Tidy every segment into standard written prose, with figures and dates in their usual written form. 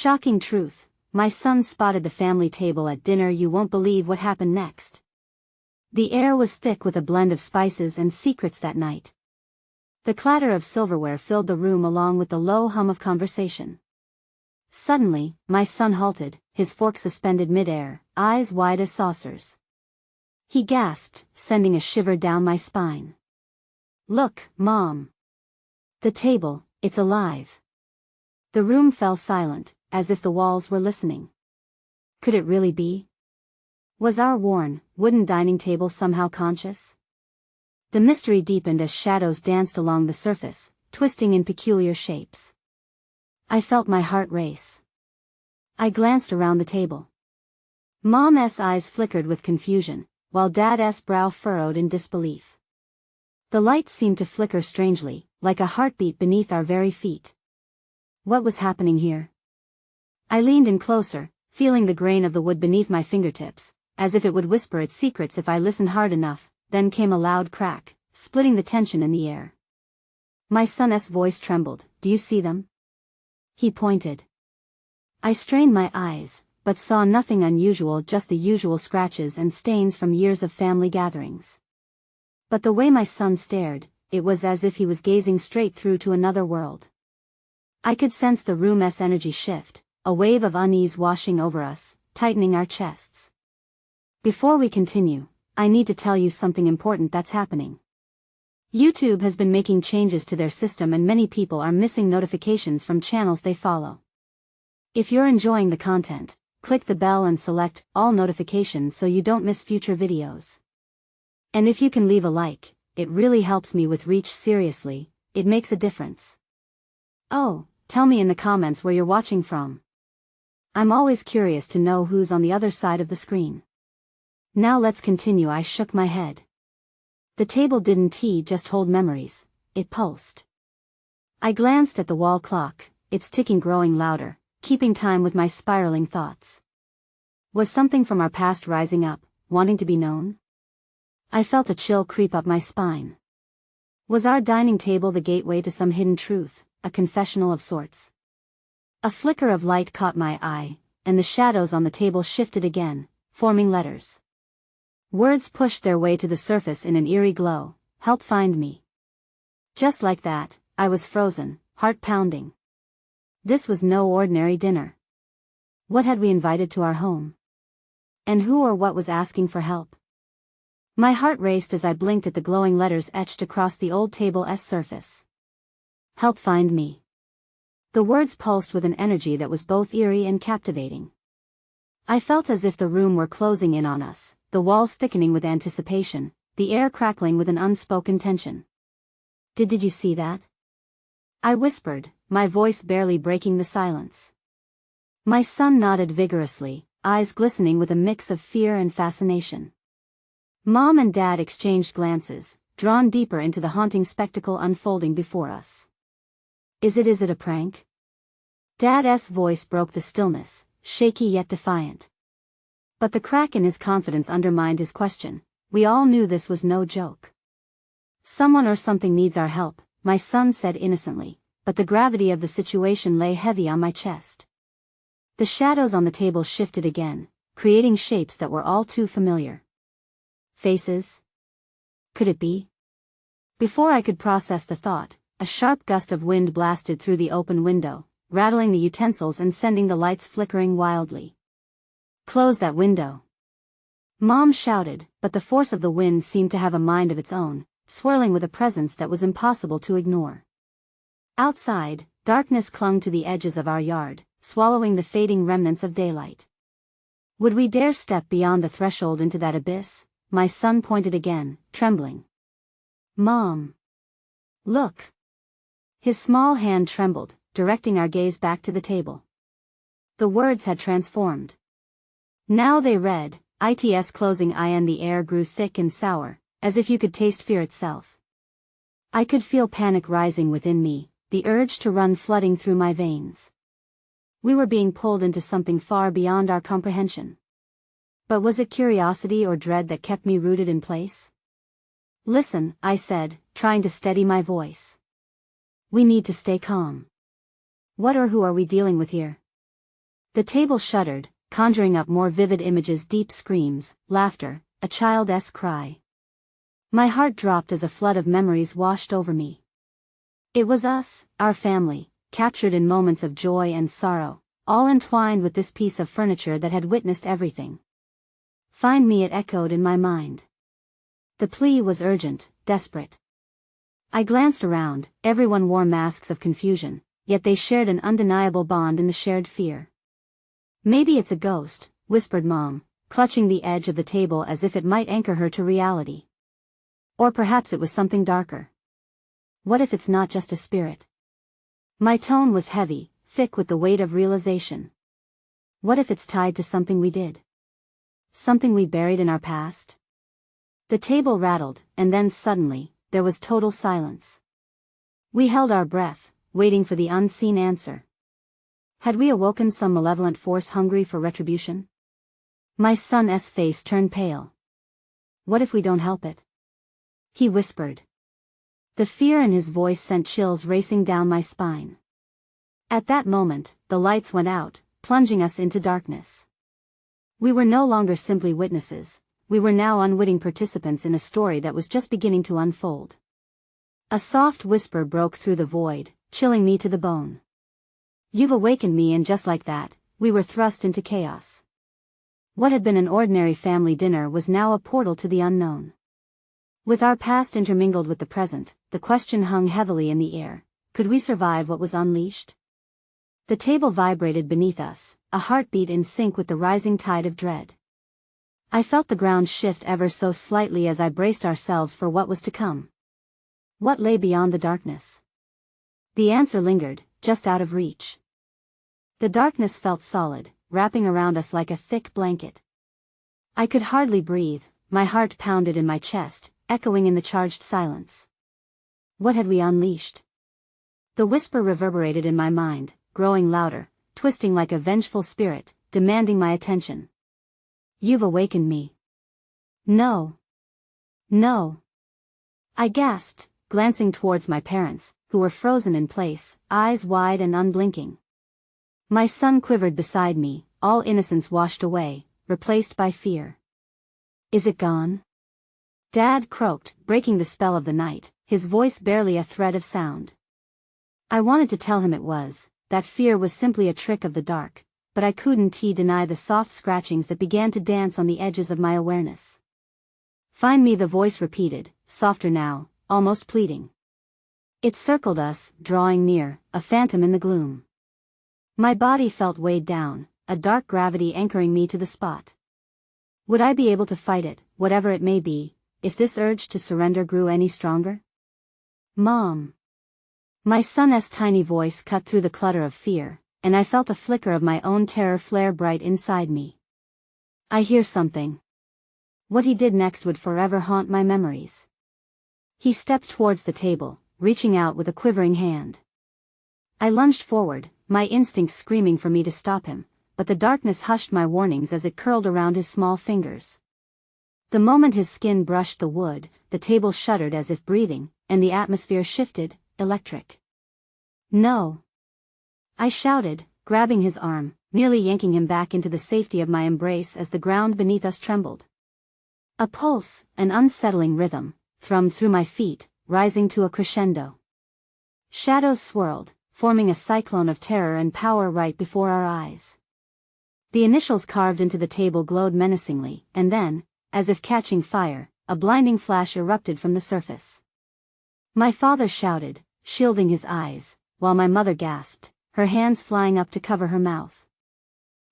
shocking truth, my son spotted the family table at dinner. You won't believe what happened next. The air was thick with a blend of spices and secrets that night. The clatter of silverware filled the room along with the low hum of conversation. Suddenly, my son halted, his fork suspended mid-air, eyes wide as saucers. He gasped, sending a shiver down my spine. "Look, Mom. The table, it's alive." The room fell silent, as if the walls were listening. Could it really be? Was our worn, wooden dining table somehow conscious? The mystery deepened as shadows danced along the surface, twisting in peculiar shapes. I felt my heart race. I glanced around the table. Mom's eyes flickered with confusion, while Dad's brow furrowed in disbelief. The light seemed to flicker strangely, like a heartbeat beneath our very feet. What was happening here? I leaned in closer, feeling the grain of the wood beneath my fingertips, as if it would whisper its secrets if I listened hard enough. Then came a loud crack, splitting the tension in the air. My son's voice trembled. "Do you see them?" He pointed. I strained my eyes, but saw nothing unusual, just the usual scratches and stains from years of family gatherings. But the way my son stared, it was as if he was gazing straight through to another world. I could sense the room's energy shift, a wave of unease washing over us, tightening our chests. Before we continue, I need to tell you something important that's happening. YouTube has been making changes to their system and many people are missing notifications from channels they follow. If you're enjoying the content, click the bell and select all notifications so you don't miss future videos. And if you can leave a like, it really helps me with reach. Seriously, it makes a difference. Oh, tell me in the comments where you're watching from. I'm always curious to know who's on the other side of the screen. Now let's continue. I shook my head. The table didn't just hold memories, it pulsed. I glanced at the wall clock, its ticking growing louder, keeping time with my spiraling thoughts. Was something from our past rising up, wanting to be known? I felt a chill creep up my spine. Was our dining table the gateway to some hidden truth, a confessional of sorts? A flicker of light caught my eye, and the shadows on the table shifted again, forming letters. Words pushed their way to the surface in an eerie glow. "Help find me." Just like that, I was frozen, heart pounding. This was no ordinary dinner. What had we invited to our home? And who or what was asking for help? My heart raced as I blinked at the glowing letters etched across the old table's surface. "Help find me." The words pulsed with an energy that was both eerie and captivating. I felt as if the room were closing in on us, the walls thickening with anticipation, the air crackling with an unspoken tension. Did you see that?" I whispered, my voice barely breaking the silence. My son nodded vigorously, eyes glistening with a mix of fear and fascination. Mom and Dad exchanged glances, drawn deeper into the haunting spectacle unfolding before us. Is it a prank?" Dad's voice broke the stillness, shaky yet defiant. But the crack in his confidence undermined his question. We all knew this was no joke. "Someone or something needs our help," my son said innocently, but the gravity of the situation lay heavy on my chest. The shadows on the table shifted again, creating shapes that were all too familiar. Faces? Could it be? Before I could process the thought, a sharp gust of wind blasted through the open window, rattling the utensils and sending the lights flickering wildly. "Close that window!" Mom shouted, but the force of the wind seemed to have a mind of its own, swirling with a presence that was impossible to ignore. Outside, darkness clung to the edges of our yard, swallowing the fading remnants of daylight. Would we dare step beyond the threshold into that abyss? My son pointed again, trembling. "Mom! Look!" His small hand trembled, directing our gaze back to the table. The words had transformed. Now they read, "It's closing in." The air grew thick and sour, as if you could taste fear itself. I could feel panic rising within me, the urge to run flooding through my veins. We were being pulled into something far beyond our comprehension. But was it curiosity or dread that kept me rooted in place? "Listen," I said, trying to steady my voice. "We need to stay calm. What or who are we dealing with here?" The table shuddered, conjuring up more vivid images: deep screams, laughter, a child's cry. My heart dropped as a flood of memories washed over me. It was us, our family, captured in moments of joy and sorrow, all entwined with this piece of furniture that had witnessed everything. "Find me," it echoed in my mind. The plea was urgent, desperate. I glanced around. Everyone wore masks of confusion, yet they shared an undeniable bond in the shared fear. "Maybe it's a ghost," whispered Mom, clutching the edge of the table as if it might anchor her to reality. "Or perhaps it was something darker. What if it's not just a spirit?" My tone was heavy, thick with the weight of realization. What if it's tied to something we did? Something we buried in our past? The table rattled, and then suddenly, there was total silence. We held our breath, waiting for the unseen answer. Had we awoken some malevolent force hungry for retribution? My son's face turned pale. "What if we don't help it?" he whispered. The fear in his voice sent chills racing down my spine. At that moment, the lights went out, plunging us into darkness. We were no longer simply witnesses. We were now unwitting participants in a story that was just beginning to unfold. A soft whisper broke through the void, chilling me to the bone. "You've awakened me," and just like that, we were thrust into chaos. What had been an ordinary family dinner was now a portal to the unknown. With our past intermingled with the present, the question hung heavily in the air: could we survive what was unleashed? The table vibrated beneath us, a heartbeat in sync with the rising tide of dread. I felt the ground shift ever so slightly as I braced ourselves for what was to come. What lay beyond the darkness? The answer lingered, just out of reach. The darkness felt solid, wrapping around us like a thick blanket. I could hardly breathe, my heart pounded in my chest, echoing in the charged silence. What had we unleashed? The whisper reverberated in my mind, growing louder, twisting like a vengeful spirit, demanding my attention. "You've awakened me." "No. No." I gasped, glancing towards my parents, who were frozen in place, eyes wide and unblinking. My son quivered beside me, all innocence washed away, replaced by fear. "Is it gone?" Dad croaked, breaking the spell of the night, his voice barely a thread of sound. I wanted to tell him it was, that fear was simply a trick of the dark, but I couldn't deny the soft scratchings that began to dance on the edges of my awareness. "Find me," the voice repeated, softer now, almost pleading. It circled us, drawing near, a phantom in the gloom. My body felt weighed down, a dark gravity anchoring me to the spot. Would I be able to fight it, whatever it may be, if this urge to surrender grew any stronger? "Mom." My son's tiny voice cut through the clutter of fear, and I felt a flicker of my own terror flare bright inside me. "I hear something." What he did next would forever haunt my memories. He stepped towards the table, reaching out with a quivering hand. I lunged forward, my instincts screaming for me to stop him, but the darkness hushed my warnings as it curled around his small fingers. The moment his skin brushed the wood, the table shuddered as if breathing, and the atmosphere shifted, electric. "No!" I shouted, grabbing his arm, nearly yanking him back into the safety of my embrace as the ground beneath us trembled. A pulse, an unsettling rhythm, thrummed through my feet, rising to a crescendo. Shadows swirled, forming a cyclone of terror and power right before our eyes. The initials carved into the table glowed menacingly, and then, as if catching fire, a blinding flash erupted from the surface. My father shouted, shielding his eyes, while my mother gasped, her hands flying up to cover her mouth.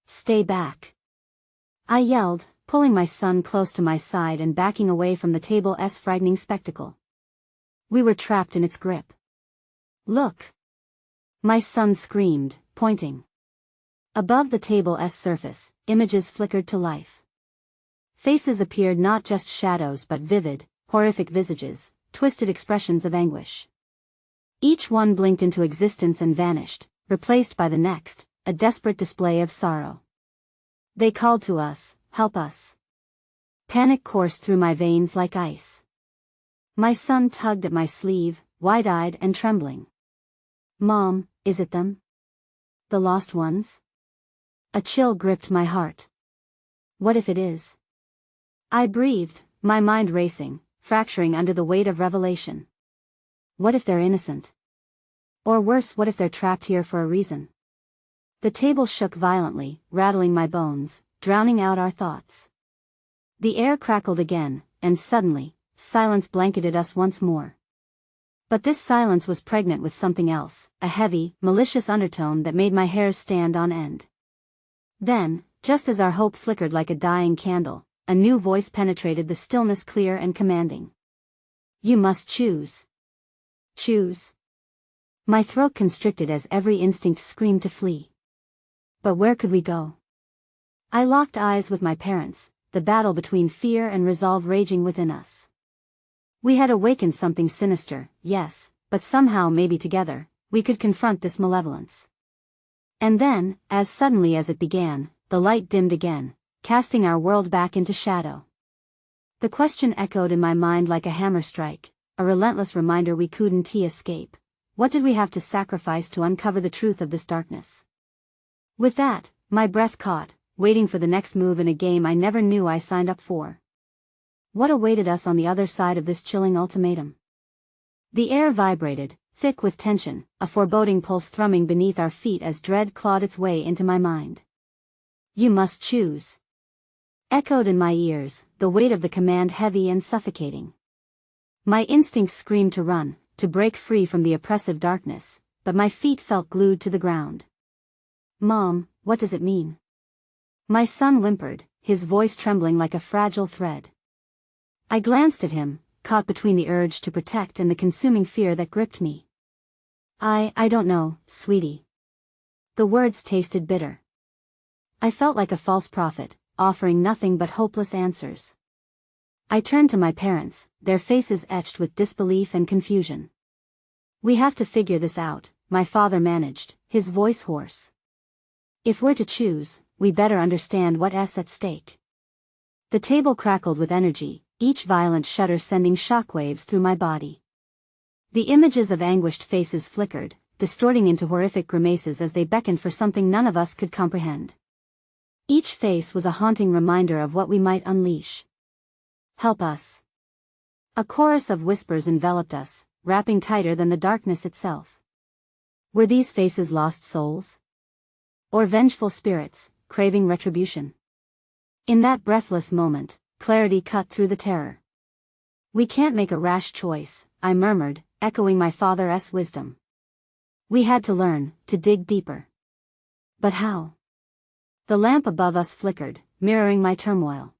"Stay back!" I yelled, pulling my son close to my side and backing away from the table's frightening spectacle. We were trapped in its grip. "Look!" My son screamed, pointing. Above the table's surface, images flickered to life. Faces appeared, not just shadows but vivid, horrific visages, twisted expressions of anguish. Each one blinked into existence and vanished, replaced by the next, a desperate display of sorrow. They called to us, "Help us." Panic coursed through my veins like ice. My son tugged at my sleeve, wide-eyed and trembling. "Mom, is it them? The lost ones?" A chill gripped my heart. What if it is? I breathed, my mind racing, fracturing under the weight of revelation. What if they're innocent? Or worse, what if they're trapped here for a reason? The table shook violently, rattling my bones, drowning out our thoughts. The air crackled again, and suddenly, silence blanketed us once more. But this silence was pregnant with something else, a heavy, malicious undertone that made my hairs stand on end. Then, just as our hope flickered like a dying candle, a new voice penetrated the stillness, clear and commanding. You must choose. Choose. My throat constricted as every instinct screamed to flee. But where could we go? I locked eyes with my parents, the battle between fear and resolve raging within us. We had awakened something sinister, yes, but somehow, maybe together, we could confront this malevolence. And then, as suddenly as it began, the light dimmed again, casting our world back into shadow. The question echoed in my mind like a hammer strike, a relentless reminder we couldn't escape. What did we have to sacrifice to uncover the truth of this darkness? With that, my breath caught, waiting for the next move in a game I never knew I signed up for. What awaited us on the other side of this chilling ultimatum? The air vibrated, thick with tension, a foreboding pulse thrumming beneath our feet as dread clawed its way into my mind. You must choose. Echoed in my ears, the weight of the command heavy and suffocating. My instincts screamed to run, to break free from the oppressive darkness, but my feet felt glued to the ground. Mom, what does it mean? My son whimpered, his voice trembling like a fragile thread. I glanced at him, caught between the urge to protect and the consuming fear that gripped me. I don't know, sweetie. The words tasted bitter. I felt like a false prophet, offering nothing but hopeless answers. I turned to my parents, their faces etched with disbelief and confusion. We have to figure this out, my father managed, his voice hoarse. If we're to choose, we better understand what's at stake. The table crackled with energy, each violent shudder sending shockwaves through my body. The images of anguished faces flickered, distorting into horrific grimaces as they beckoned for something none of us could comprehend. Each face was a haunting reminder of what we might unleash. Help us. A chorus of whispers enveloped us, wrapping tighter than the darkness itself. Were these faces lost souls? Or vengeful spirits, craving retribution? In that breathless moment, clarity cut through the terror. We can't make a rash choice, I murmured, echoing my father's wisdom. We had to learn, to dig deeper. But how? The lamp above us flickered, mirroring my turmoil.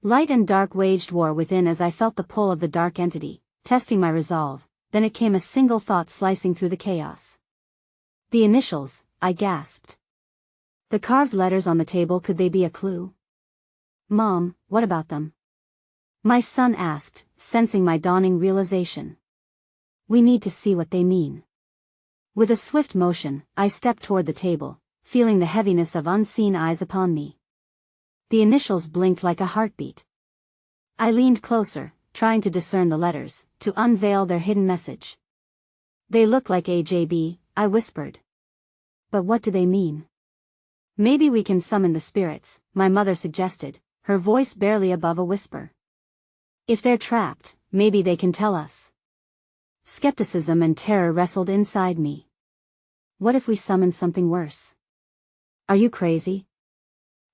Light and dark waged war within as I felt the pull of the dark entity, testing my resolve. Then it came, a single thought slicing through the chaos. The initials, I gasped. The carved letters on the table, could they be a clue? Mom, what about them? My son asked, sensing my dawning realization. We need to see what they mean. With a swift motion, I stepped toward the table, feeling the heaviness of unseen eyes upon me. The initials blinked like a heartbeat. I leaned closer, trying to discern the letters, to unveil their hidden message. They look like AJB, I whispered. But what do they mean? Maybe we can summon the spirits, my mother suggested, her voice barely above a whisper. If they're trapped, maybe they can tell us. Skepticism and terror wrestled inside me. What if we summon something worse? Are you crazy?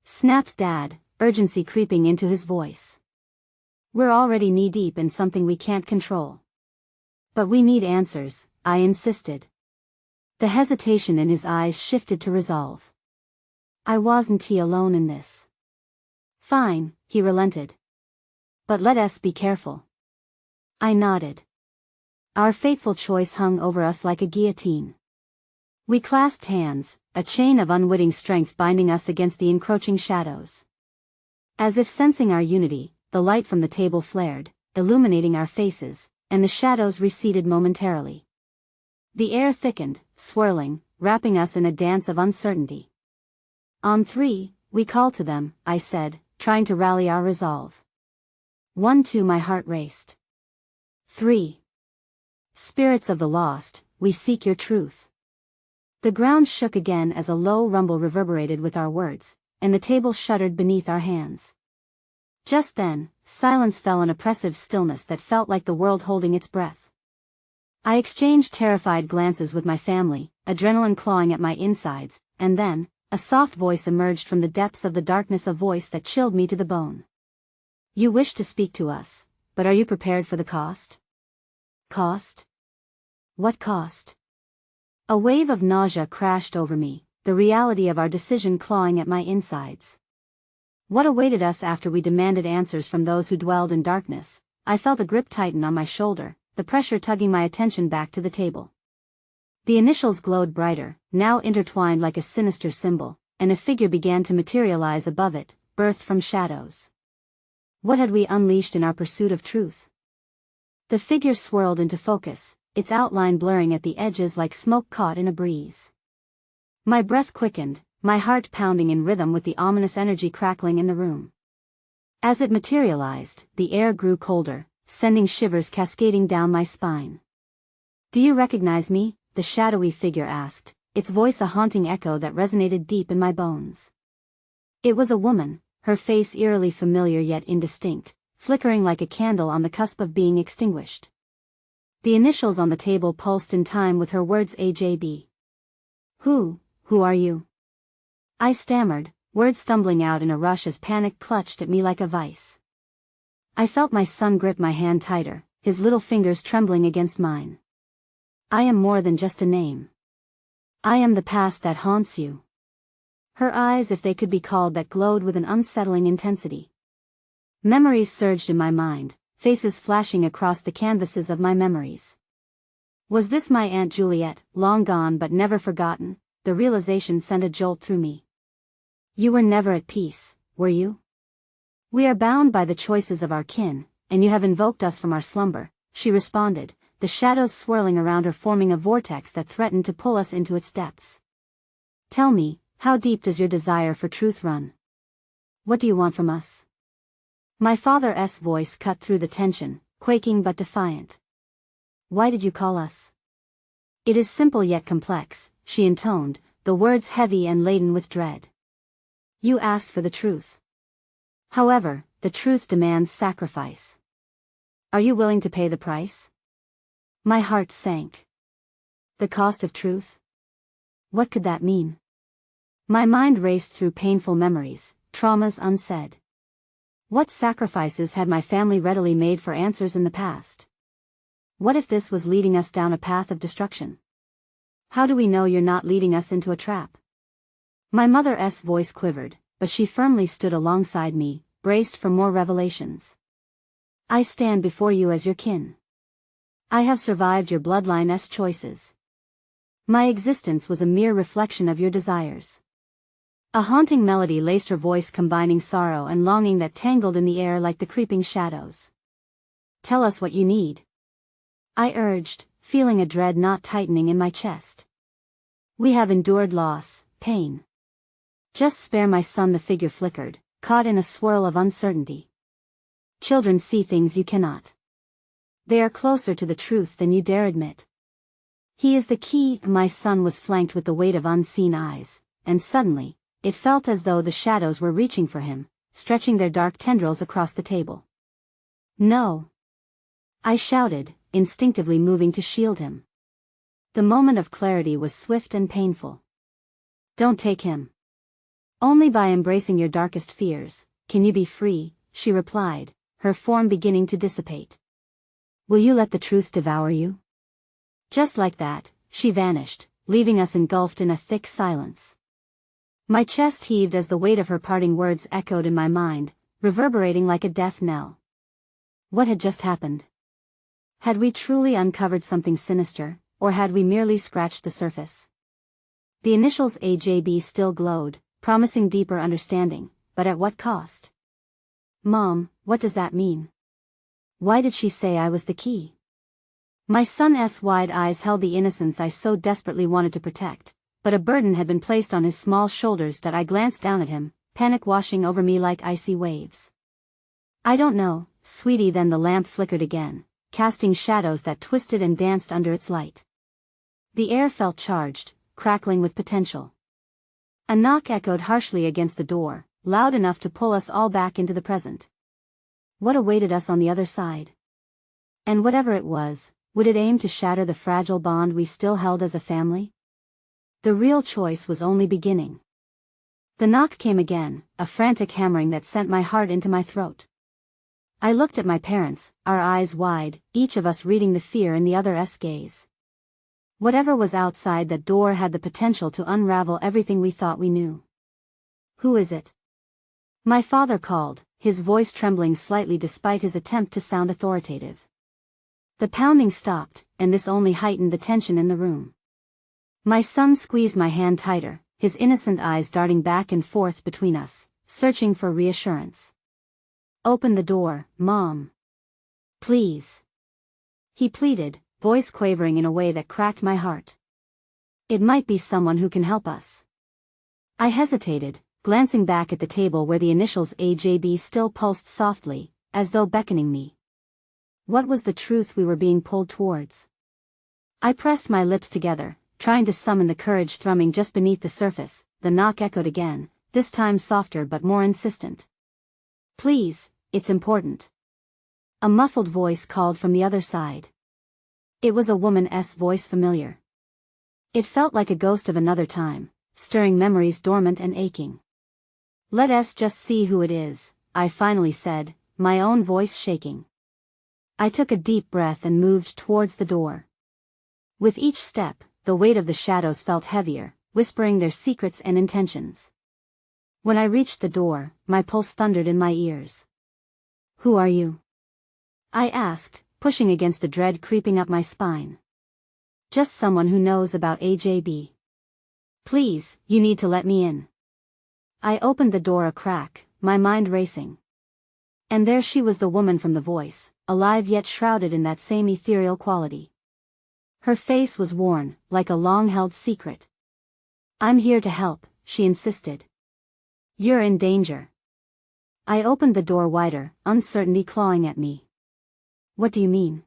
Snapped Dad, urgency creeping into his voice. We're already knee-deep in something we can't control. But we need answers, I insisted. The hesitation in his eyes shifted to resolve. I wasn't alone in this. Fine, he relented. But let us be careful. I nodded. Our fateful choice hung over us like a guillotine. We clasped hands, a chain of unwitting strength binding us against the encroaching shadows. As if sensing our unity, the light from the table flared, illuminating our faces, and the shadows receded momentarily. The air thickened, swirling, wrapping us in a dance of uncertainty. On three, we call to them, I said, trying to rally our resolve. 1, 2, my heart raced. 3. Spirits of the lost, we seek your truth. The ground shook again as a low rumble reverberated with our words, and the table shuddered beneath our hands. Just then, silence fell, an oppressive stillness that felt like the world holding its breath. I exchanged terrified glances with my family, adrenaline clawing at my insides, and then, a soft voice emerged from the depths of the darkness, a voice that chilled me to the bone. You wish to speak to us, but are you prepared for the cost? Cost? What cost? A wave of nausea crashed over me, the reality of our decision clawing at my insides. What awaited us after we demanded answers from those who dwelled in darkness? I felt a grip tighten on my shoulder, the pressure tugging my attention back to the table. The initials glowed brighter, now intertwined like a sinister symbol, and a figure began to materialize above it, birthed from shadows. What had we unleashed in our pursuit of truth? The figure swirled into focus, its outline blurring at the edges like smoke caught in a breeze. My breath quickened, my heart pounding in rhythm with the ominous energy crackling in the room. As it materialized, the air grew colder, sending shivers cascading down my spine. Do you recognize me? The shadowy figure asked, its voice a haunting echo that resonated deep in my bones. It was a woman, her face eerily familiar yet indistinct, flickering like a candle on the cusp of being extinguished. The initials on the table pulsed in time with her words, AJB. Who are you? I stammered, words stumbling out in a rush as panic clutched at me like a vice. I felt my son grip my hand tighter, his little fingers trembling against mine. I am more than just a name. I am the past that haunts you. Her eyes, if they could be called that, glowed with an unsettling intensity. Memories surged in my mind, faces flashing across the canvases of my memories. Was this my Aunt Juliet, long gone but never forgotten? The realization sent a jolt through me. You were never at peace, were you? We are bound by the choices of our kin, and you have invoked us from our slumber, she responded, the shadows swirling around her forming a vortex that threatened to pull us into its depths. Tell me, how deep does your desire for truth run? What do you want from us? My father's voice cut through the tension, quaking but defiant. Why did you call us? It is simple yet complex, she intoned, the words heavy and laden with dread. You asked for the truth. However, the truth demands sacrifice. Are you willing to pay the price? My heart sank. The cost of truth? What could that mean? My mind raced through painful memories, traumas unsaid. What sacrifices had my family readily made for answers in the past? What if this was leading us down a path of destruction? How do we know you're not leading us into a trap? My mother's voice quivered, but she firmly stood alongside me, braced for more revelations. I stand before you as your kin. I have survived your bloodline's choices. My existence was a mere reflection of your desires. A haunting melody laced her voice, combining sorrow and longing that tangled in the air like the creeping shadows. Tell us what you need. I urged, feeling a dread knot tightening in my chest. We have endured loss, pain. Just spare my son, the figure flickered, caught in a swirl of uncertainty. Children see things you cannot. They are closer to the truth than you dare admit. He is the key. My son was flanked with the weight of unseen eyes, and suddenly, it felt as though the shadows were reaching for him, stretching their dark tendrils across the table. No! I shouted, instinctively moving to shield him. The moment of clarity was swift and painful. Don't take him. Only by embracing your darkest fears can you be free, she replied, her form beginning to dissipate. Will you let the truth devour you? Just like that, she vanished, leaving us engulfed in a thick silence. My chest heaved as the weight of her parting words echoed in my mind, reverberating like a death knell. What had just happened? Had we truly uncovered something sinister, or had we merely scratched the surface? The initials AJB still glowed, promising deeper understanding, but at what cost? Mom, what does that mean? Why did she say I was the key? My son's wide eyes held the innocence I so desperately wanted to protect, but a burden had been placed on his small shoulders that I glanced down at him, panic washing over me like icy waves. I don't know, sweetie. Then the lamp flickered again, casting shadows that twisted and danced under its light. The air felt charged, crackling with potential. A knock echoed harshly against the door, loud enough to pull us all back into the present. What awaited us on the other side? And whatever it was, would it aim to shatter the fragile bond we still held as a family? The real choice was only beginning. The knock came again, a frantic hammering that sent my heart into my throat. I looked at my parents, our eyes wide, each of us reading the fear in the other's gaze. Whatever was outside that door had the potential to unravel everything we thought we knew. "Who is it?" My father called, his voice trembling slightly despite his attempt to sound authoritative. The pounding stopped, and this only heightened the tension in the room. My son squeezed my hand tighter, his innocent eyes darting back and forth between us, searching for reassurance. "Open the door, Mom. Please." He pleaded, voice quavering in a way that cracked my heart. "It might be someone who can help us." I hesitated, glancing back at the table where the initials AJB still pulsed softly, as though beckoning me. What was the truth we were being pulled towards? I pressed my lips together, trying to summon the courage thrumming just beneath the surface. The knock echoed again, this time softer but more insistent. "Please, it's important." A muffled voice called from the other side. It was a woman's voice, familiar. It felt like a ghost of another time, stirring memories dormant and aching. "Let us just see who it is," I finally said, my own voice shaking. I took a deep breath and moved towards the door. With each step, the weight of the shadows felt heavier, whispering their secrets and intentions. When I reached the door, my pulse thundered in my ears. "Who are you?" I asked, pushing against the dread creeping up my spine. "Just someone who knows about AJB. Please, you need to let me in." I opened the door a crack, my mind racing. And there she was, the woman from the voice, alive yet shrouded in that same ethereal quality. Her face was worn, like a long-held secret. "I'm here to help," she insisted. "You're in danger." I opened the door wider, uncertainty clawing at me. "What do you mean?"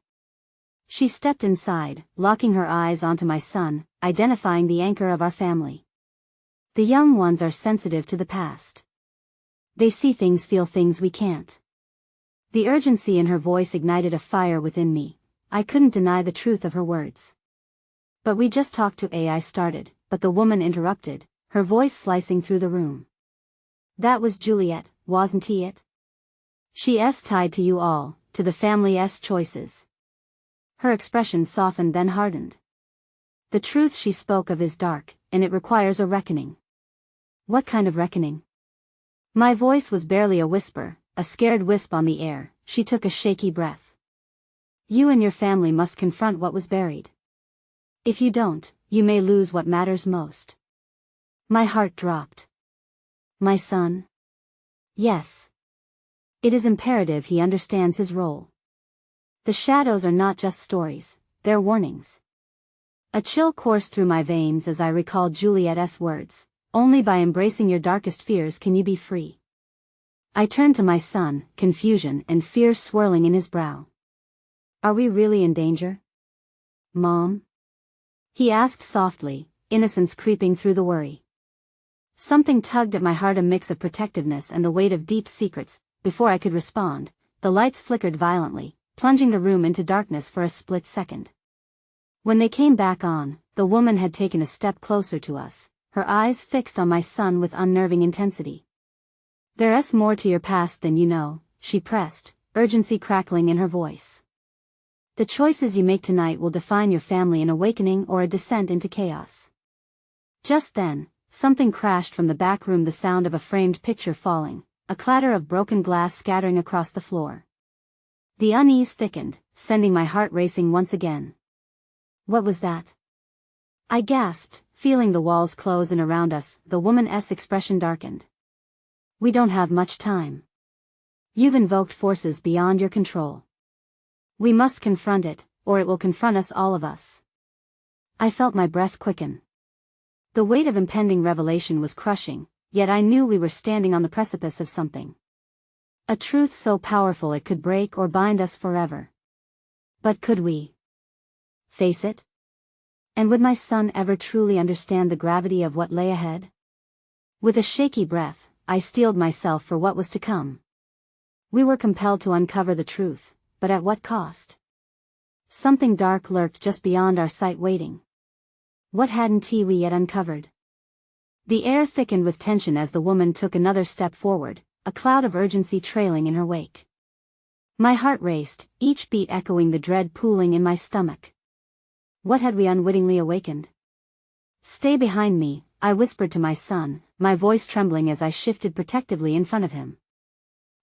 She stepped inside, locking her eyes onto my son, identifying the anchor of our family. The young ones are sensitive to the past. They see things, feel things we can't. The urgency in her voice ignited a fire within me. I couldn't deny the truth of her words. "But we just talked to I started, but the woman interrupted, her voice slicing through the room. "That was Juliet, wasn't it? She's tied to you all, to the family's choices." Her expression softened then hardened. "The truth she spoke of is dark, and it requires a reckoning." "What kind of reckoning?" My voice was barely a whisper, a scared wisp on the air. She took a shaky breath. "You and your family must confront what was buried. If you don't, you may lose what matters most." My heart dropped. "My son?" "Yes. It is imperative he understands his role. The shadows are not just stories, they're warnings." A chill coursed through my veins as I recalled Juliet's words, "Only by embracing your darkest fears can you be free." I turned to my son, confusion and fear swirling in his brow. "Are we really in danger, Mom?" he asked softly, innocence creeping through the worry. Something tugged at my heart, a mix of protectiveness and the weight of deep secrets. Before I could respond, the lights flickered violently, plunging the room into darkness for a split second. When they came back on, the woman had taken a step closer to us, her eyes fixed on my son with unnerving intensity. "There's more to your past than you know," she pressed, urgency crackling in her voice. "The choices you make tonight will define your family, an awakening or a descent into chaos." Just then, something crashed from the back room, the sound of a framed picture falling, a clatter of broken glass scattering across the floor. The unease thickened, sending my heart racing once again. "What was that?" I gasped, feeling the walls close in around us. The woman's expression darkened. "We don't have much time. You've invoked forces beyond your control. We must confront it, or it will confront us, all of us." I felt my breath quicken. The weight of impending revelation was crushing, yet I knew we were standing on the precipice of something. A truth so powerful it could break or bind us forever. But could we face it? And would my son ever truly understand the gravity of what lay ahead? With a shaky breath, I steeled myself for what was to come. We were compelled to uncover the truth, but at what cost? Something dark lurked just beyond our sight waiting. What hadn't we yet uncovered? The air thickened with tension as the woman took another step forward, a cloud of urgency trailing in her wake. My heart raced, each beat echoing the dread pooling in my stomach. What had we unwittingly awakened? "Stay behind me," I whispered to my son, my voice trembling as I shifted protectively in front of him.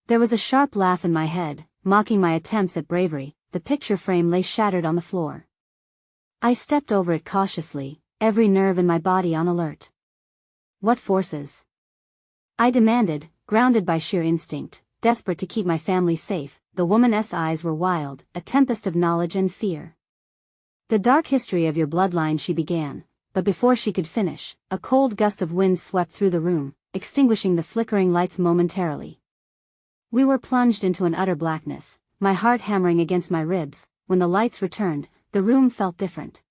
There was a sharp laugh in my head, mocking my attempts at bravery. The picture frame lay shattered on the floor. I stepped over it cautiously, every nerve in my body on alert. "What forces?" I demanded, grounded by sheer instinct, desperate to keep my family safe. The woman's eyes were wild, a tempest of knowledge and fear. "The dark history of your bloodline," she began, but before she could finish, a cold gust of wind swept through the room, extinguishing the flickering lights momentarily. We were plunged into an utter blackness, my heart hammering against my ribs. When the lights returned, the room felt different.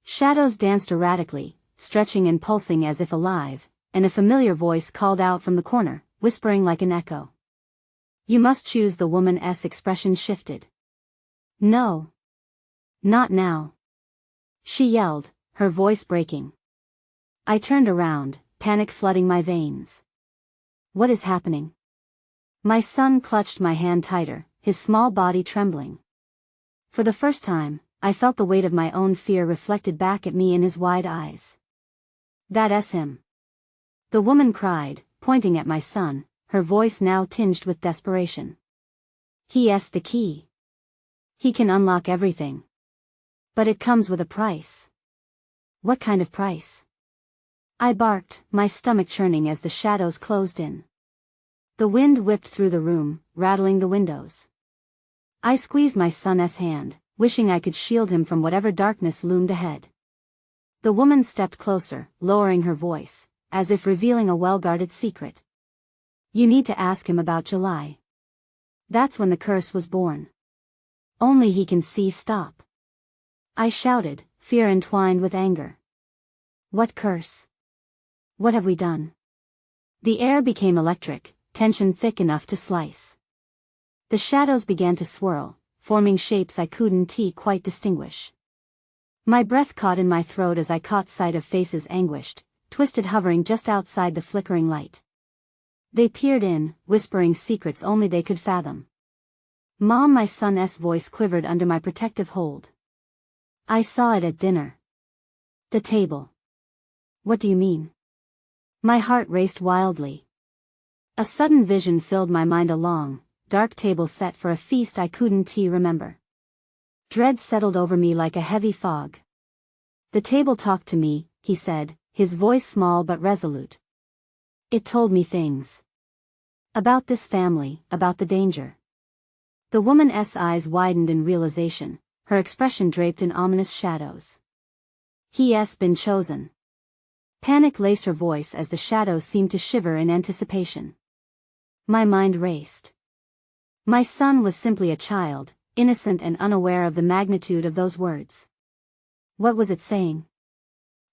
Shadows danced erratically, stretching and pulsing as if alive, and a familiar voice called out from the corner, whispering like an echo. "You must choose." The woman's expression shifted. "No. Not now," she yelled, her voice breaking. I turned around, panic flooding my veins. "What is happening?" My son clutched my hand tighter, his small body trembling. For the first time, I felt the weight of my own fear reflected back at me in his wide eyes. "That's him," the woman cried, pointing at my son, her voice now tinged with desperation. "He's the key. He can unlock everything. But it comes with a price." "What kind of price?" I barked, my stomach churning as the shadows closed in. The wind whipped through the room, rattling the windows. I squeezed my son's hand, wishing I could shield him from whatever darkness loomed ahead. The woman stepped closer, lowering her voice, as if revealing a well-guarded secret. "You need to ask him about July. That's when the curse was born. Only he can see." "Stop!" I shouted, fear entwined with anger. "What curse? What have we done?" The air became electric, tension thick enough to slice. The shadows began to swirl, forming shapes I couldn't quite distinguish. My breath caught in my throat as I caught sight of faces anguished, twisted, hovering just outside the flickering light. They peered in, whispering secrets only they could fathom. "Mom," my son's voice quivered under my protective hold. "I saw it at dinner. The table." "What do you mean?" My heart raced wildly. A sudden vision filled my mind, a long, dark table set for a feast I couldn't remember. Dread settled over me like a heavy fog. "The table talked to me," he said, his voice small but resolute. "It told me things. About this family, about the danger." The woman's eyes widened in realization, her expression draped in ominous shadows. "He's been chosen." Panic laced her voice as the shadows seemed to shiver in anticipation. My mind raced. My son was simply a child, innocent and unaware of the magnitude of those words. What was it saying?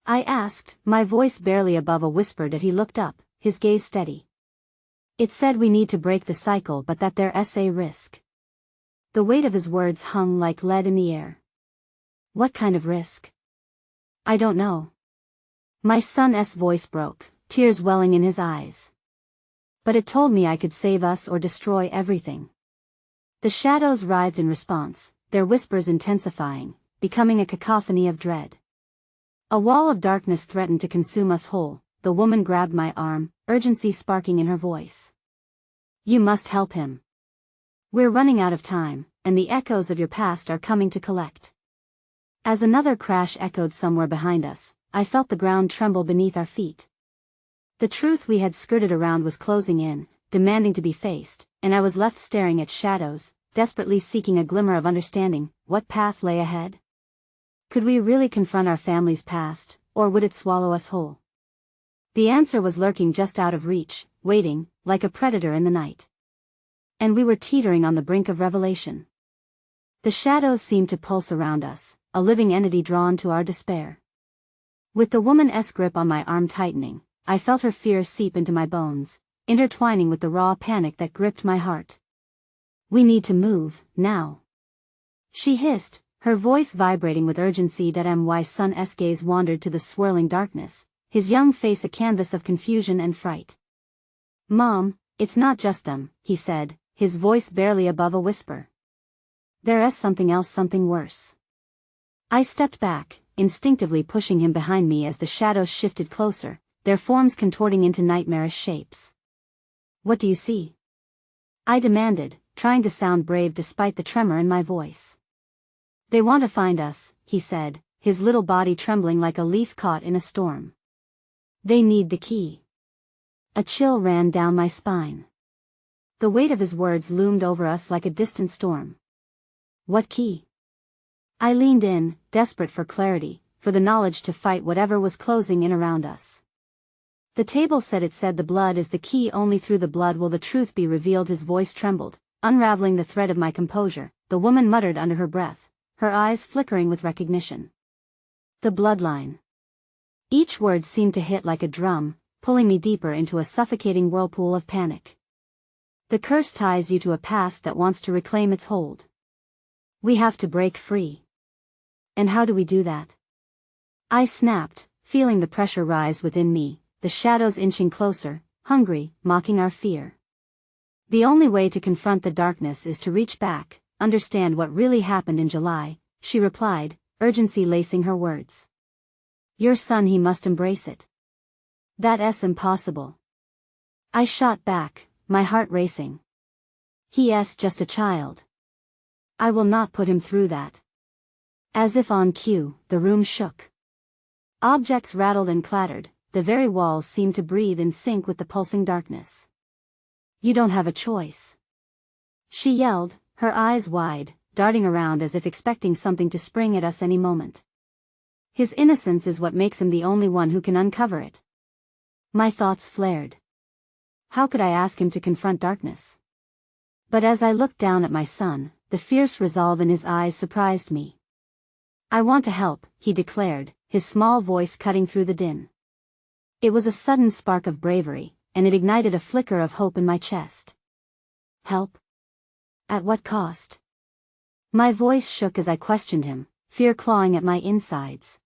I asked, my voice barely above a whisper. That he looked up, his gaze steady. "It said we need to break the cycle, but that there's a risk." The weight of his words hung like lead in the air. "What kind of risk?" "I don't know." My son's voice broke, tears welling in his eyes. "But it told me I could save us or destroy everything." The shadows writhed in response, their whispers intensifying, becoming a cacophony of dread. A wall of darkness threatened to consume us whole. The woman grabbed my arm, urgency sparking in her voice. "You must help him. We're running out of time, and the echoes of your past are coming to collect." As another crash echoed somewhere behind us, I felt the ground tremble beneath our feet. The truth we had skirted around was closing in, demanding to be faced, and I was left staring at shadows, desperately seeking a glimmer of understanding. What path lay ahead? Could we really confront our family's past, or would it swallow us whole? The answer was lurking just out of reach, waiting, like a predator in the night. And we were teetering on the brink of revelation. The shadows seemed to pulse around us, a living entity drawn to our despair. With the woman's grip on my arm tightening, I felt her fear seep into my bones, intertwining with the raw panic that gripped my heart. "We need to move, now," she hissed, her voice vibrating with urgency. My son's gaze wandered to the swirling darkness, his young face a canvas of confusion and fright. "Mom, it's not just them," he said, his voice barely above a whisper. "There's something else, something worse." I stepped back, instinctively pushing him behind me as the shadows shifted closer, their forms contorting into nightmarish shapes. "What do you see?" I demanded, trying to sound brave despite the tremor in my voice. "They want to find us," he said, his little body trembling like a leaf caught in a storm. "They need the key." A chill ran down my spine. The weight of his words loomed over us like a distant storm. "What key?" I leaned in, desperate for clarity, for the knowledge to fight whatever was closing in around us. "The table said the blood is the key. Only through the blood will the truth be revealed." His voice trembled, unraveling the thread of my composure. The woman muttered under her breath, her eyes flickering with recognition. "The bloodline." Each word seemed to hit like a drum, pulling me deeper into a suffocating whirlpool of panic. "The curse ties you to a past that wants to reclaim its hold. We have to break free." "And how do we do that?" I snapped, feeling the pressure rise within me, the shadows inching closer, hungry, mocking our fear. "The only way to confront the darkness is to reach back, understand what really happened in July," she replied, urgency lacing her words. "Your son, he must embrace it." "That's impossible." I shot back, my heart racing. "He's just a child. I will not put him through that." As if on cue, the room shook. Objects rattled and clattered, the very walls seemed to breathe in sync with the pulsing darkness. "You don't have a choice," she yelled, her eyes wide, darting around as if expecting something to spring at us any moment. "His innocence is what makes him the only one who can uncover it." My thoughts flared. How could I ask him to confront darkness? But as I looked down at my son, the fierce resolve in his eyes surprised me. "I want to help," he declared, his small voice cutting through the din. It was a sudden spark of bravery, and it ignited a flicker of hope in my chest. "Help? At what cost?" My voice shook as I questioned him, fear clawing at my insides.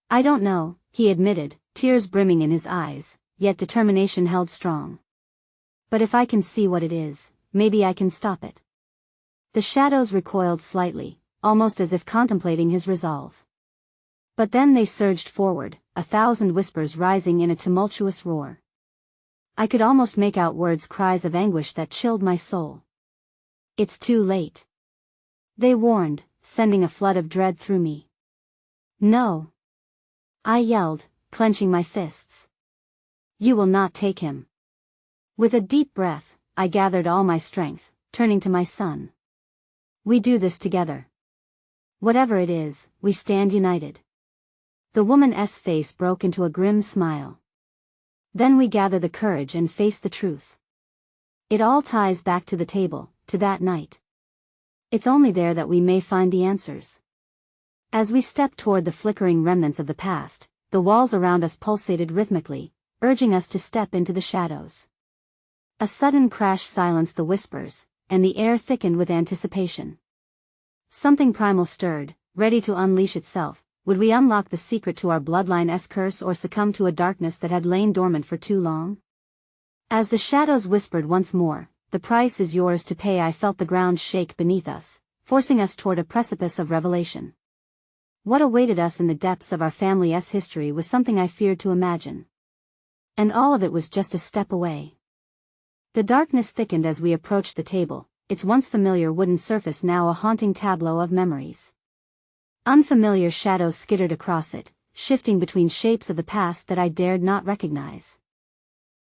"I don't know," he admitted, tears brimming in his eyes, yet determination held strong. "But if I can see what it is, maybe I can stop it." The shadows recoiled slightly, almost as if contemplating his resolve. But then they surged forward, 1,000 whispers rising in a tumultuous roar. I could almost make out words, cries of anguish that chilled my soul. "It's too late," they warned, sending a flood of dread through me. "No," I yelled, clenching my fists. "You will not take him." With a deep breath, I gathered all my strength, turning to my son. "We do this together. Whatever it is, we stand united." The woman's face broke into a grim smile. "Then we gather the courage and face the truth. It all ties back to the table, to that night. It's only there that we may find the answers." As we stepped toward the flickering remnants of the past, the walls around us pulsated rhythmically, urging us to step into the shadows. A sudden crash silenced the whispers, and the air thickened with anticipation. Something primal stirred, ready to unleash itself. Would we unlock the secret to our bloodline's curse or succumb to a darkness that had lain dormant for too long? As the shadows whispered once more, "The price is yours to pay," I felt the ground shake beneath us, forcing us toward a precipice of revelation. What awaited us in the depths of our family's history was something I feared to imagine. And all of it was just a step away. The darkness thickened as we approached the table, its once familiar wooden surface now a haunting tableau of memories. Unfamiliar shadows skittered across it, shifting between shapes of the past that I dared not recognize.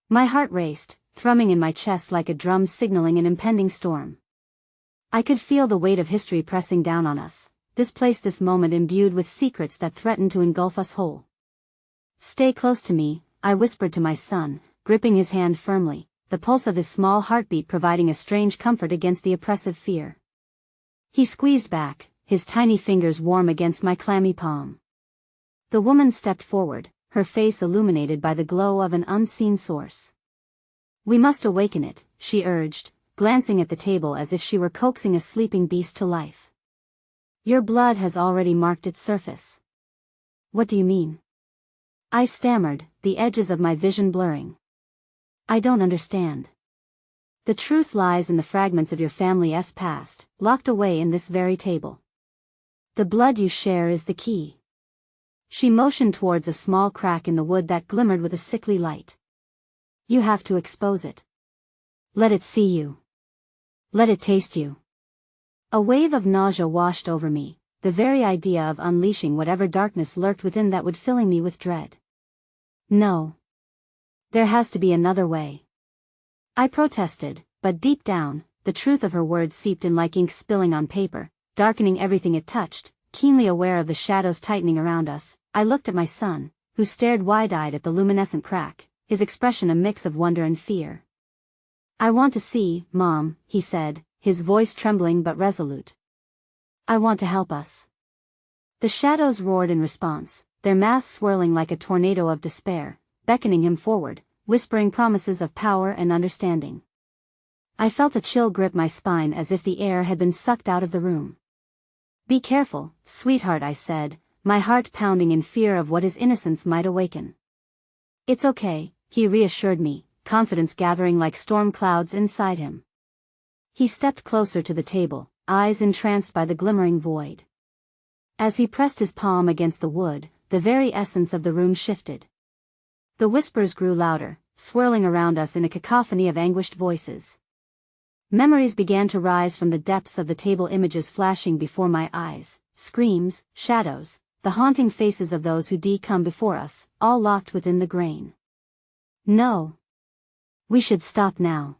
My heart raced, thrumming in my chest like a drum signaling an impending storm. I could feel the weight of history pressing down on us, this place, this moment imbued with secrets that threatened to engulf us whole. "Stay close to me," I whispered to my son, gripping his hand firmly, the pulse of his small heartbeat providing a strange comfort against the oppressive fear. He squeezed back, his tiny fingers warm against my clammy palm. The woman stepped forward, her face illuminated by the glow of an unseen source. "We must awaken it," she urged, glancing at the table as if she were coaxing a sleeping beast to life. "Your blood has already marked its surface." "What do you mean?" I stammered, the edges of my vision blurring. "I don't understand." "The truth lies in the fragments of your family's past, locked away in this very table. The blood you share is the key." She motioned towards a small crack in the wood that glimmered with a sickly light. "You have to expose it. Let it see you. Let it taste you." A wave of nausea washed over me, the very idea of unleashing whatever darkness lurked within that would filling me with dread. "No. There has to be another way," I protested, but deep down, the truth of her words seeped in like ink spilling on paper, darkening everything it touched. Keenly aware of the shadows tightening around us, I looked at my son, who stared wide-eyed at the luminescent crack, his expression a mix of wonder and fear. "I want to see, Mom," he said, his voice trembling but resolute. "I want to help us." The shadows roared in response, their mass swirling like a tornado of despair, beckoning him forward, whispering promises of power and understanding. I felt a chill grip my spine as if the air had been sucked out of the room. "Be careful, sweetheart," I said, my heart pounding in fear of what his innocence might awaken. "It's okay," he reassured me, confidence gathering like storm clouds inside him. He stepped closer to the table, eyes entranced by the glimmering void. As he pressed his palm against the wood, the very essence of the room shifted. The whispers grew louder, swirling around us in a cacophony of anguished voices. Memories began to rise from the depths of the table, images flashing before my eyes, screams, shadows, the haunting faces of those who come before us, all locked within the grain. "No. We should stop now,"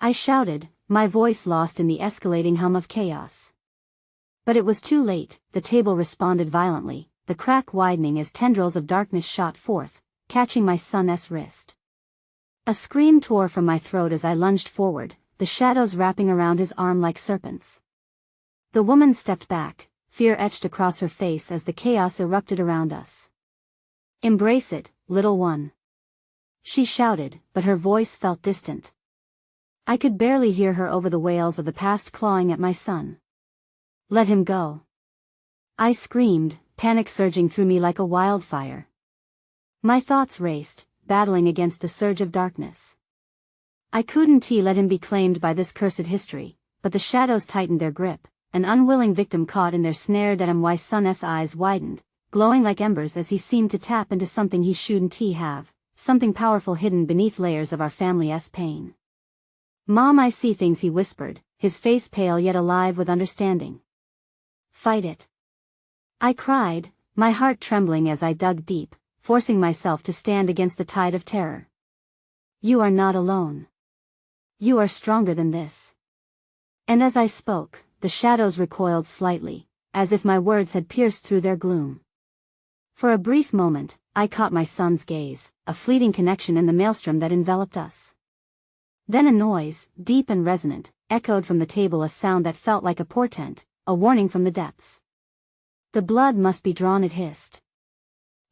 I shouted, my voice lost in the escalating hum of chaos. But it was too late. The table responded violently, the crack widening as tendrils of darkness shot forth, catching my son's wrist. A scream tore from my throat as I lunged forward, the shadows wrapping around his arm like serpents. The woman stepped back, fear etched across her face as the chaos erupted around us. "Embrace it, little one," she shouted, but her voice felt distant. I could barely hear her over the wails of the past clawing at my son. "Let him go," I screamed, panic surging through me like a wildfire. My thoughts raced, battling against the surge of darkness. I couldn't let him be claimed by this cursed history, but the shadows tightened their grip, an unwilling victim caught in their snare. My son's eyes widened, glowing like embers as he seemed to tap into something he shouldn't have, something powerful hidden beneath layers of our family's pain. "Mom, I see things," he whispered, his face pale yet alive with understanding. "Fight it," I cried, my heart trembling as I dug deep, forcing myself to stand against the tide of terror. "You are not alone. You are stronger than this." And as I spoke, the shadows recoiled slightly, as if my words had pierced through their gloom. For a brief moment, I caught my son's gaze, a fleeting connection in the maelstrom that enveloped us. Then a noise, deep and resonant, echoed from the table, a sound that felt like a portent, a warning from the depths. "The blood must be drawn," it hissed.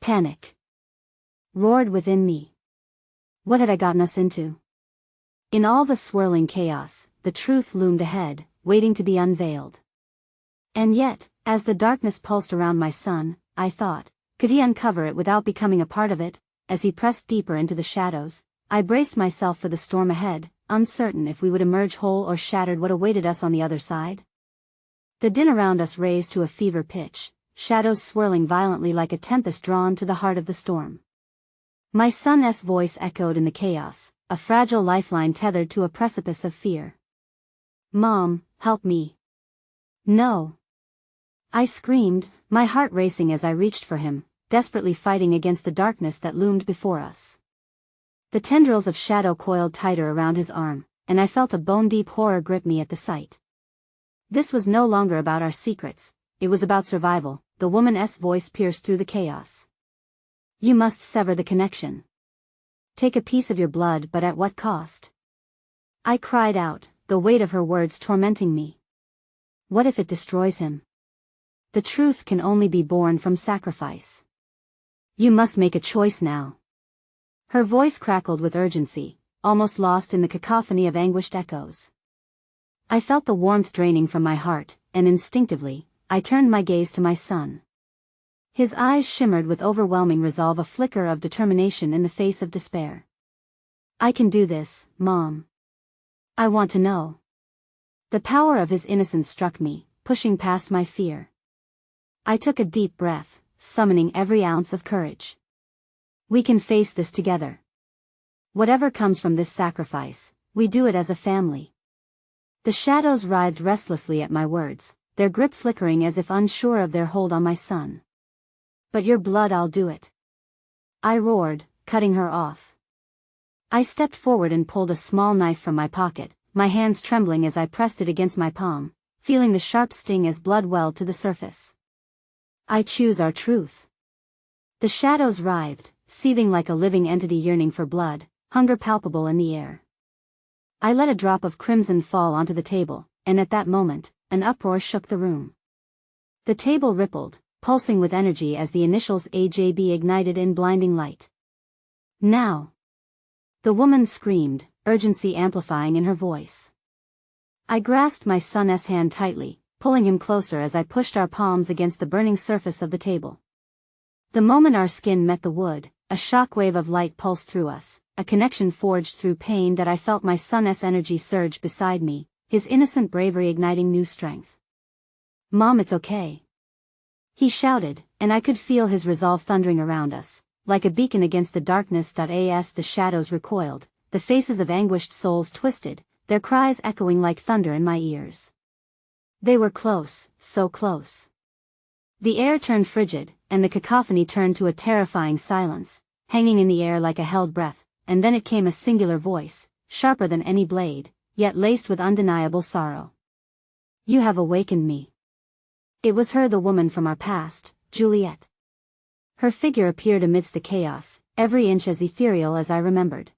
Panic roared within me. What had I gotten us into? In all the swirling chaos, the truth loomed ahead, waiting to be unveiled. And yet, as the darkness pulsed around my son, I thought, could he uncover it without becoming a part of it? As he pressed deeper into the shadows, I braced myself for the storm ahead, uncertain if we would emerge whole or shattered. What awaited us on the other side? The din around us raised to a fever pitch, shadows swirling violently like a tempest drawn to the heart of the storm. My son's voice echoed in the chaos, a fragile lifeline tethered to a precipice of fear. "Mom, help me." "No," I screamed, my heart racing as I reached for him, desperately fighting against the darkness that loomed before us. The tendrils of shadow coiled tighter around his arm, and I felt a bone-deep horror grip me at the sight. This was no longer about our secrets, it was about survival. The woman's voice pierced through the chaos. "You must sever the connection. Take a piece of your blood, but at what cost?" I cried out, the weight of her words tormenting me. "What if it destroys him?" The truth can only be born from sacrifice. You must make a choice now. Her voice crackled with urgency, almost lost in the cacophony of anguished echoes. I felt the warmth draining from my heart, and instinctively, I turned my gaze to my son. His eyes shimmered with overwhelming resolve, a flicker of determination in the face of despair. I can do this, Mom. I want to know. The power of his innocence struck me, pushing past my fear. I took a deep breath, summoning every ounce of courage. We can face this together. Whatever comes from this sacrifice, we do it as a family. The shadows writhed restlessly at my words, their grip flickering as if unsure of their hold on my son. But your blood, I'll do it. I roared, cutting her off. I stepped forward and pulled a small knife from my pocket, my hands trembling as I pressed it against my palm, feeling the sharp sting as blood welled to the surface. I choose our truth. The shadows writhed, seething like a living entity yearning for blood, hunger palpable in the air. I let a drop of crimson fall onto the table, and at that moment, an uproar shook the room. The table rippled, pulsing with energy as the initials AJB ignited in blinding light. Now! The woman screamed, urgency amplifying in her voice. I grasped my son's hand tightly, pulling him closer as I pushed our palms against the burning surface of the table. The moment our skin met the wood, a shockwave of light pulsed through us, a connection forged through pain that I felt my son's energy surge beside me, his innocent bravery igniting new strength. Mom, it's okay. He shouted, and I could feel his resolve thundering around us, like a beacon against the darkness. As the shadows recoiled, the faces of anguished souls twisted, their cries echoing like thunder in my ears. They were close, so close. The air turned frigid, and the cacophony turned to a terrifying silence, hanging in the air like a held breath, and then it came a singular voice, sharper than any blade, yet laced with undeniable sorrow. You have awakened me. It was her, the woman from our past, Juliet. Her figure appeared amidst the chaos, every inch as ethereal as I remembered.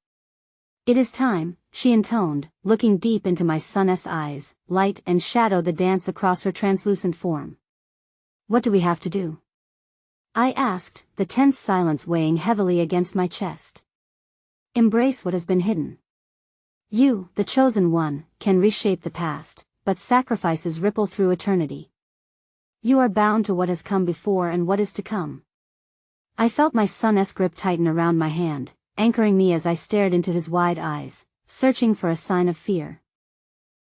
It is time, she intoned, looking deep into my son's eyes, light and shadow the dance across her translucent form. What do we have to do? I asked, the tense silence weighing heavily against my chest. Embrace what has been hidden. You, the chosen one, can reshape the past, but sacrifices ripple through eternity. You are bound to what has come before and what is to come. I felt my son's grip tighten around my hand, anchoring me as I stared into his wide eyes, searching for a sign of fear.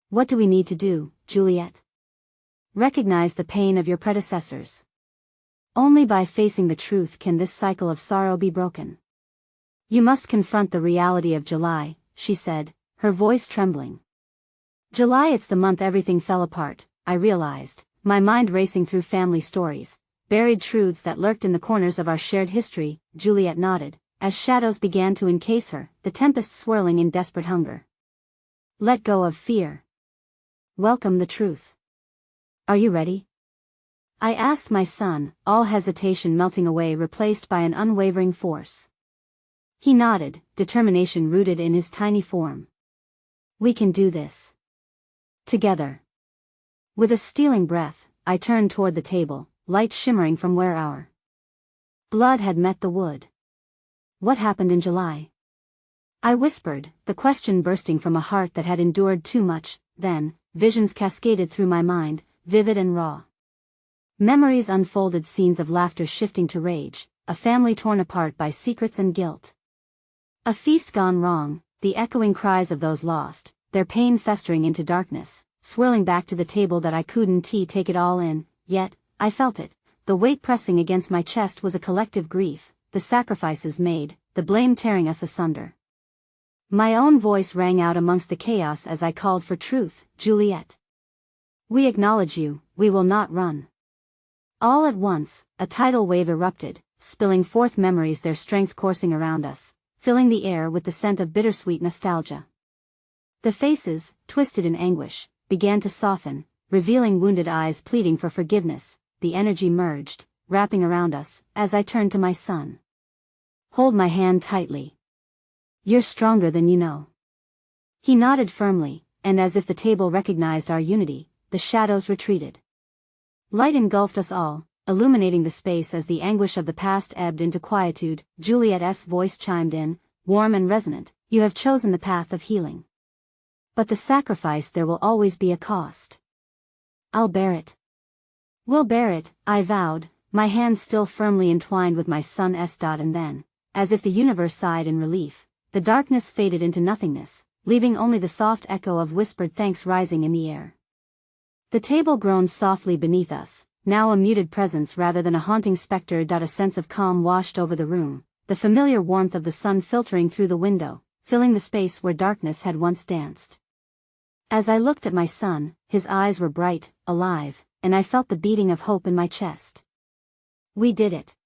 What do we need to do, Juliet? Recognize the pain of your predecessors. Only by facing the truth can this cycle of sorrow be broken. You must confront the reality of July, she said, her voice trembling. July, it's the month everything fell apart, I realized, my mind racing through family stories, buried truths that lurked in the corners of our shared history. Juliet nodded, as shadows began to encase her, the tempest swirling in desperate hunger. Let go of fear. Welcome the truth. Are you ready? I asked my son, all hesitation melting away, replaced by an unwavering force. He nodded, determination rooted in his tiny form. We can do this. Together. With a stealing breath, I turned toward the table, light shimmering from where our blood had met the wood. What happened in July? I whispered, the question bursting from a heart that had endured too much. Then, visions cascaded through my mind, vivid and raw. Memories unfolded, scenes of laughter shifting to rage, a family torn apart by secrets and guilt. A feast gone wrong, the echoing cries of those lost, their pain festering into darkness, swirling back to the table that I couldn't take it all in, yet, I felt it. The weight pressing against my chest was a collective grief, the sacrifices made, the blame tearing us asunder. My own voice rang out amongst the chaos as I called for truth. Juliet. We acknowledge you, we will not run. All at once, a tidal wave erupted, spilling forth memories, their strength coursing around us, filling the air with the scent of bittersweet nostalgia. The faces, twisted in anguish, began to soften, revealing wounded eyes pleading for forgiveness. The energy merged, wrapping around us, as I turned to my son. Hold my hand tightly. You're stronger than you know. He nodded firmly, and as if the table recognized our unity, the shadows retreated. Light engulfed us all, illuminating the space as the anguish of the past ebbed into quietude. Juliet's voice chimed in, warm and resonant, "You have chosen the path of healing. But the sacrifice, there will always be a cost." "I'll bear it." "We'll bear it," I vowed, my hands still firmly entwined with my son's. And then, as if the universe sighed in relief, the darkness faded into nothingness, leaving only the soft echo of whispered thanks rising in the air. The table groaned softly beneath us, now a muted presence rather than a haunting specter. A sense of calm washed over the room, the familiar warmth of the sun filtering through the window, filling the space where darkness had once danced. As I looked at my son, his eyes were bright, alive, and I felt the beating of hope in my chest. "We did it."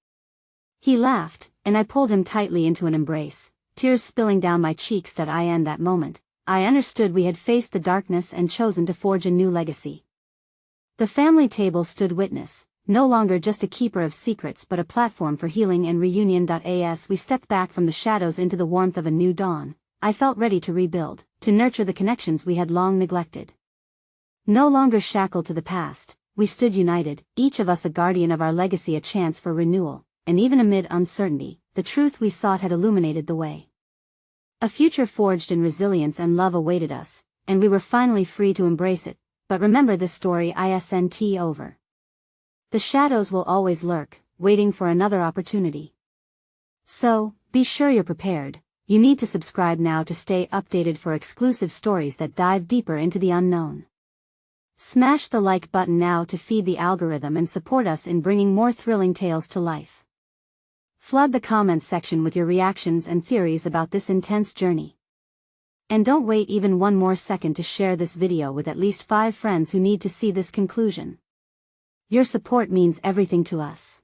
He laughed, and I pulled him tightly into an embrace, tears spilling down my cheeks. In that moment, I understood we had faced the darkness and chosen to forge a new legacy. The family table stood witness, no longer just a keeper of secrets but a platform for healing and reunion. As we stepped back from the shadows into the warmth of a new dawn, I felt ready to rebuild, to nurture the connections we had long neglected. No longer shackled to the past, we stood united, each of us a guardian of our legacy, a chance for renewal, and even amid uncertainty, the truth we sought had illuminated the way. A future forged in resilience and love awaited us, and we were finally free to embrace it. But remember, this story isn't over. The shadows will always lurk, waiting for another opportunity. So, be sure you're prepared. You need to subscribe now to stay updated for exclusive stories that dive deeper into the unknown. Smash the like button now to feed the algorithm and support us in bringing more thrilling tales to life. Flood the comments section with your reactions and theories about this intense journey. And don't wait even one more second to share this video with at least 5 friends who need to see this conclusion. Your support means everything to us.